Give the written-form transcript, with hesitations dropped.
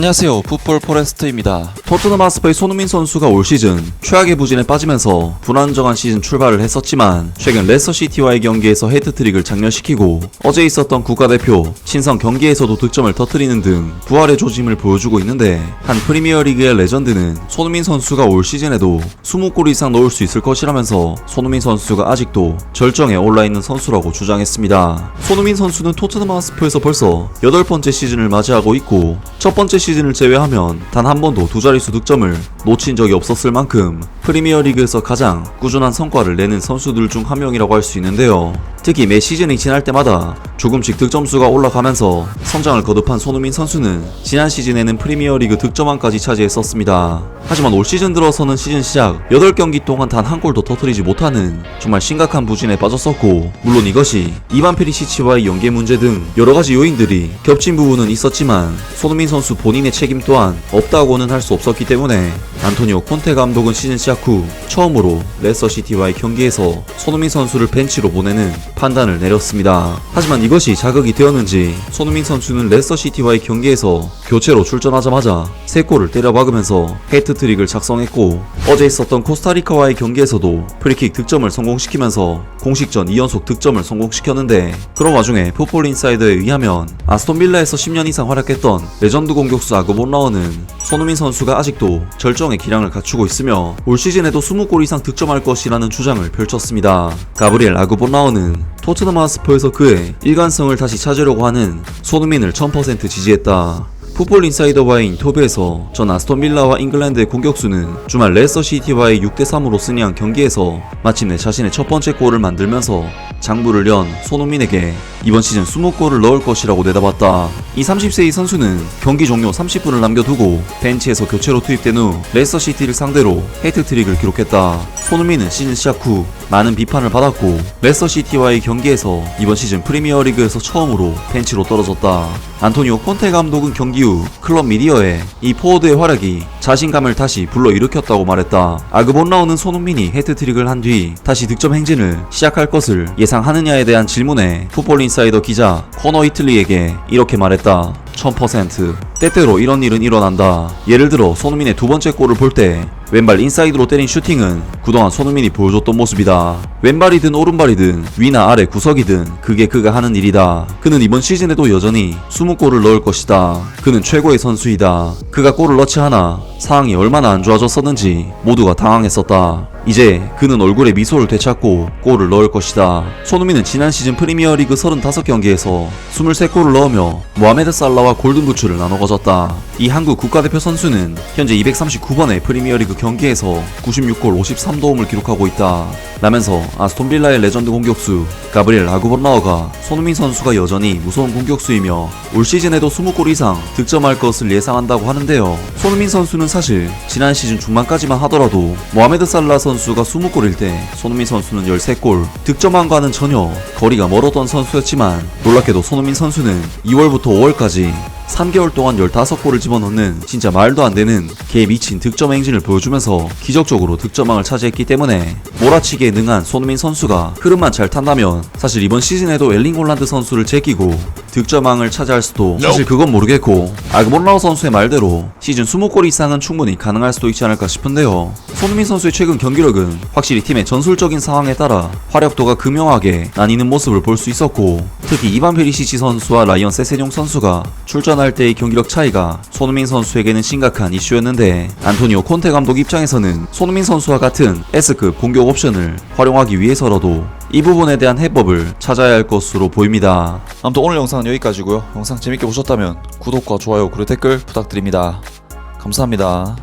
안녕하세요, 풋볼 포레스트입니다. 토트넘 하스퍼의 손흥민 선수가 올 시즌 최악의 부진에 빠지면서 불안정한 시즌 출발을 했었지만 최근 레스터시티와의 경기에서 헤트트릭을 장렬시키고 어제 있었던 국가대표 친선 경기에서도 득점을 터뜨리는 등 부활의 조짐을 보여주고 있는데, 한 프리미어리그의 레전드는 손흥민 선수가 올 시즌에도 20골 이상 넣을 수 있을 것이라면서 손흥민 선수가 아직도 절정에 올라있는 선수라고 주장했습니다. 손흥민 선수는 토트넘 하스퍼에서 벌써 8번째 시즌을 맞이하고 있고, 첫 번째 시즌을 제외하면 단 한 번도 두 자릿수 득점을 놓친 적이 없었을 만큼 프리미어리그에서 가장 꾸준한 성과를 내는 선수들 중 한 명이라고 할 수 있는데요. 특히 매 시즌이 지날 때마다 조금씩 득점수가 올라가면서 성장을 거듭한 손흥민 선수는 지난 시즌에는 프리미어리그 득점왕까지 차지했었습니다. 하지만 올 시즌 들어서는 시즌 시작 8경기 동안 단 한 골도 터뜨리지 못하는 정말 심각한 부진에 빠졌었고, 물론 이것이 이반 페리시치와의 연계 문제 등 여러가지 요인들이 겹친 부분은 있었지만 손흥민 선수 본인의 책임 또한 없다고는 할 수 없었기 때문에 안토니오 콘테 감독은 시즌 시작 후 처음으로 레스터시티와의 경기에서 손흥민 선수를 벤치로 보내는 판단을 내렸습니다. 하지만 이것이 자극이 되었는지 손흥민 선수는 레스터시티와의 경기에서 교체로 출전하자마자 3골을 때려박으면서 헤트트릭을 작성했고, 어제 있었던 코스타리카와의 경기에서도 프리킥 득점을 성공시키면서 공식전 2연속 득점을 성공시켰는데, 그런 와중에 풋볼 인사이더에 의하면 아스톤빌라에서 10년 이상 활약했던 레전드 공격수 아그본라어는 손흥민 선수가 아직도 절정의 기량을 갖추고 있으며 올 시즌에도 20골 이상 득점할 것이라는 주장을 펼쳤습니다. 가브리엘 아그본라어는 토트넘 하스퍼에서 그의 일관성을 다시 찾으려고 하는 손흥민을 1000% 지지했다. 풋볼 인사이더와의 인터뷰에서 전 아스톤빌라와 잉글랜드의 공격수는 주말 레스터시티와의 6대3으로 승리한 경기에서 마침내 자신의 첫 번째 골을 만들면서 장부를 연 손흥민에게 이번 시즌 20골을 넣을 것이라고 내다봤다. 이 30세의 선수는 경기 종료 30분을 남겨두고 벤치에서 교체로 투입된 후 레스터시티를 상대로 헤트트릭을 기록했다. 손흥민은 시즌 시작 후 많은 비판을 받았고, 레스터시티와의 경기에서 이번 시즌 프리미어리그에서 처음으로 벤치로 떨어졌다. 안토니오 콘테 감독은 경기 후 클럽 미디어에 이 포워드의 활약이 자신감을 다시 불러일으켰다고 말했다. 아그본라오는 손흥민이 헤트트릭을 한 뒤 다시 득점 행진을 시작할 것을 예상하느냐에 대한 질문에 풋볼 인사이더 기자 코너 이틀리에게 이렇게 말했다. 1000%. 때때로 이런 일은 일어난다. 예를 들어 손흥민의 두 번째 골을 볼 때 왼발 인사이드로 때린 슈팅은 그동안 손흥민이 보여줬던 모습이다. 왼발이든 오른발이든 위나 아래 구석이든 그게 그가 하는 일이다. 그는 이번 시즌에도 여전히 20골을 넣을 것이다. 그는 최고의 선수이다. 그가 골을 넣지 않아 상황이 얼마나 안 좋아졌었는지 모두가 당황했었다. 이제 그는 얼굴에 미소를 되찾고 골을 넣을 것이다. 손흥민은 지난 시즌 프리미어리그 35경기에서 23골을 넣으며 모하메드 살라와 골든부츠를 나눠 가졌다. 이 한국 국가대표 선수는 현재 239번의 프리미어리그 경기에서 96골 53도움을 기록하고 있다. 라면서 아스톤빌라의 레전드 공격수 가브리엘 아그본라어가 손흥민 선수가 여전히 무서운 공격수이며 올 시즌에도 20골 이상 득점할 것을 예상한다고 하는데요. 손흥민 선수는 사실 지난 시즌 중반까지만 하더라도 모하메드 살라 선수가 20골일 때 손흥민 선수는 13골, 득점왕과는 전혀 거리가 멀었던 선수였지만, 놀랍게도 손흥민 선수는 2월부터 5월까지 3개월 동안 15골을 집어넣는 진짜 말도 안 되는 개에 미친 득점 행진을 보여주면서 기적적으로 득점왕을 차지했기 때문에 몰아치기에 능한 손흥민 선수가 흐름만 잘 탄다면 사실 이번 시즌에도 엘링 홀란드 선수를 제끼고 득점왕을 차지할 수도 사실 그건 모르겠고, 아그본라오 선수의 말대로 시즌 20골 이상은 충분히 가능할 수도 있지 않을까 싶은데요. 손흥민 선수의 최근 경기력은 확실히 팀의 전술적인 상황에 따라 화력도가 극명하게 나뉘는 모습을 볼 수 있었고, 특히 이반 페리시치 선수와 라이언 세세뇽 선수가 출전할 때의 경기력 차이가 손흥민 선수에게는 심각한 이슈였는데, 안토니오 콘테 감독 입장에서는 손흥민 선수와 같은 S급 공격 옵션을 활용하기 위해서라도 이 부분에 대한 해법을 찾아야 할 것으로 보입니다. 아무튼 오늘 영상은 여기까지고요. 영상 재밌게 보셨다면 구독과 좋아요 그리고 댓글 부탁드립니다. 감사합니다.